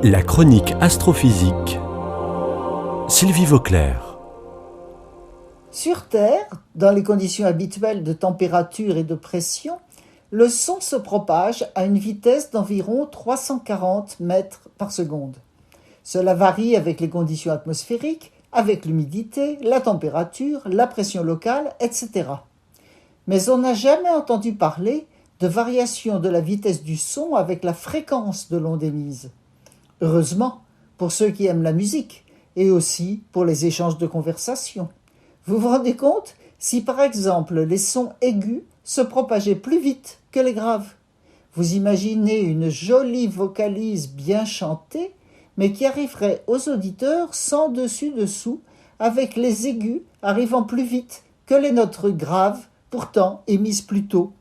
La chronique astrophysique. Sylvie Vauclair. Sur Terre, dans les conditions habituelles de température et de pression, le son se propage à une vitesse d'environ 340 mètres par seconde. Cela varie avec les conditions atmosphériques, avec l'humidité, la température, la pression locale, etc. Mais on n'a jamais entendu parler de variation de la vitesse du son avec la fréquence de l'onde émise. Heureusement, pour ceux qui aiment la musique, et aussi pour les échanges de conversation. Vous vous rendez compte si par exemple les sons aigus se propageaient plus vite que les graves? Vous imaginez une jolie vocalise bien chantée, mais qui arriverait aux auditeurs sans dessus-dessous, avec les aigus arrivant plus vite que les notes graves, pourtant émises plus tôt.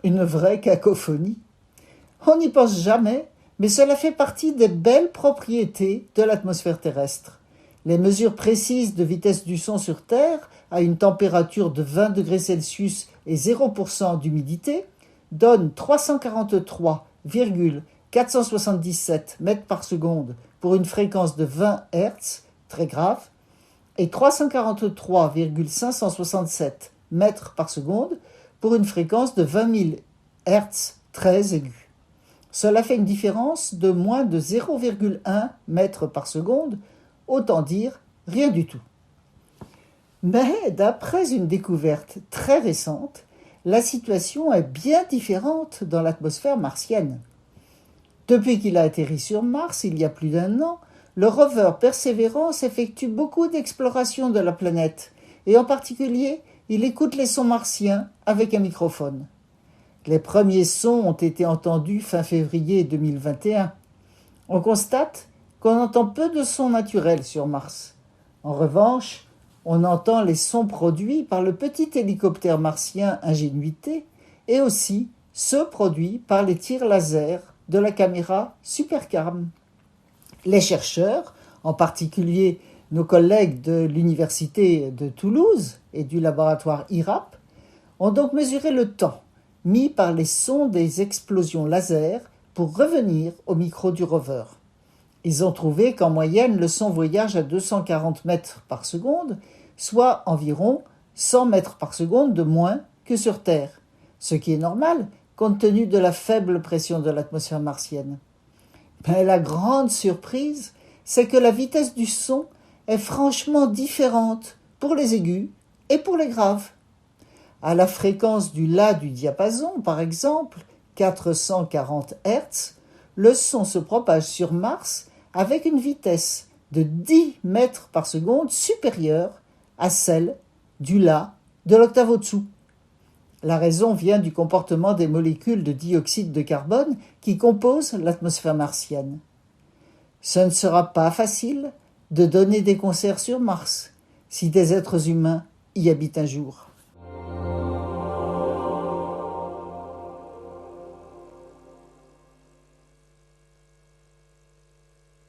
Une vraie cacophonie. On n'y pense jamais, mais cela fait partie des belles propriétés de l'atmosphère terrestre. Les mesures précises de vitesse du son sur Terre, à une température de 20 degrés Celsius et 0% d'humidité, donnent 343,477 mètres par seconde pour une fréquence de 20 Hz, très grave, et 343,567 mètres par seconde pour une fréquence de 20 000 Hz, très aiguë. Cela fait une différence de moins de 0,1 mètres par seconde, autant dire rien du tout. Mais d'après une découverte très récente, la situation est bien différente dans l'atmosphère martienne. Depuis qu'il a atterri sur Mars il y a plus d'un an, le rover Perseverance effectue beaucoup d'explorations de la planète, et en particulier, il écoute les sons martiens avec un microphone. Les premiers sons ont été entendus fin février 2021. On constate qu'on entend peu de sons naturels sur Mars. En revanche, on entend les sons produits par le petit hélicoptère martien Ingenuity et aussi ceux produits par les tirs laser de la caméra SuperCam. Les chercheurs, en particulier nos collègues de l'université de Toulouse et du laboratoire IRAP, ont donc mesuré le temps mis par les sons des explosions laser pour revenir au micro du rover. Ils ont trouvé qu'en moyenne, le son voyage à 240 mètres par seconde, soit environ 100 mètres par seconde de moins que sur Terre, ce qui est normal compte tenu de la faible pression de l'atmosphère martienne. Mais la grande surprise, c'est que la vitesse du son est franchement différente pour les aigus et pour les graves. À la fréquence du La du diapason, par exemple, 440 Hz, le son se propage sur Mars avec une vitesse de 10 mètres par seconde supérieure à celle du La de l'octave au-dessous. La raison vient du comportement des molécules de dioxyde de carbone qui composent l'atmosphère martienne. Ce ne sera pas facile de donner des concerts sur Mars si des êtres humains y habitent un jour.